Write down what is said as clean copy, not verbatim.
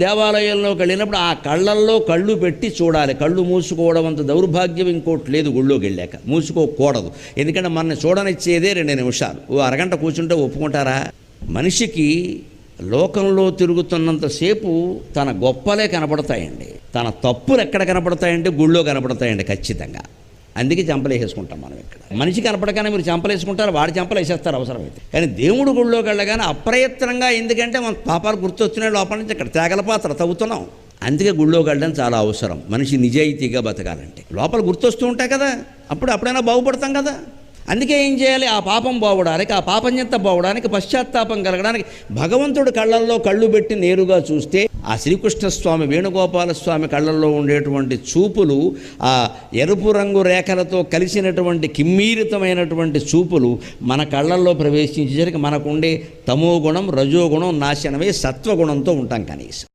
దేవాలయంలోకి వెళ్ళినప్పుడు ఆ కళ్ళల్లో కళ్ళు పెట్టి చూడాలి. కళ్ళు మూసుకోవడం అంత దౌర్భాగ్యం ఇంకోటి లేదు. గుళ్ళోకి వెళ్ళాక మూసుకోకూడదు. ఎందుకంటే మనల్ని చూడనిచ్చేదే 2 నిమిషాలు. అరగంట కూర్చుంటే ఒప్పుకుంటారా? మనిషికి లోకంలో తిరుగుతున్నంతసేపు తన గొప్పలే కనపడతాయండి. తన తప్పులు ఎక్కడ కనపడతాయంటే గుళ్ళో కనపడతాయండి ఖచ్చితంగా. అందుకే చెంపలేసేసుకుంటాం మనం. ఇక్కడ మనిషి కనపడగానే మీరు చెంపలేసుకుంటారు, వాడి చెంపలు వేసేస్తారు అవసరమైతే. కానీ దేవుడు గుళ్ళోకి వెళ్ళగానే అప్రయత్నంగా, ఎందుకంటే మన పాపాలు గుర్తొచ్చినాయి లోపల నుంచి ఇక్కడ తేగల పాత్ర తవ్వుతున్నాం. అందుకే గుళ్ళోకి వెళ్ళడం చాలా అవసరం. మనిషి నిజాయితీగా బతకాలంటే లోపల గుర్తొస్తూ ఉంటాయి కదా, అప్పుడైనా బాగుపడతాం కదా. అందుకే ఏం చేయాలి? ఆ పాపం పోవడానికి, ఆ పాపం చెంత పోవడానికి, పశ్చాత్తాపం కలగడానికి భగవంతుడు కళ్ళల్లో కళ్ళు పెట్టి నేరుగా చూస్తే ఆ శ్రీకృష్ణస్వామి వేణుగోపాలస్వామి కళ్ళల్లో ఉండేటువంటి చూపులు, ఆ ఎరుపు రంగు రేఖలతో కలిసినటువంటి కిమ్మీరితమైనటువంటి చూపులు మన కళ్ళల్లో ప్రవేశించేసరికి మనకుండే తమోగుణం, రజోగుణం నాశనమై సత్వగుణంతో ఉంటాం కనీసం.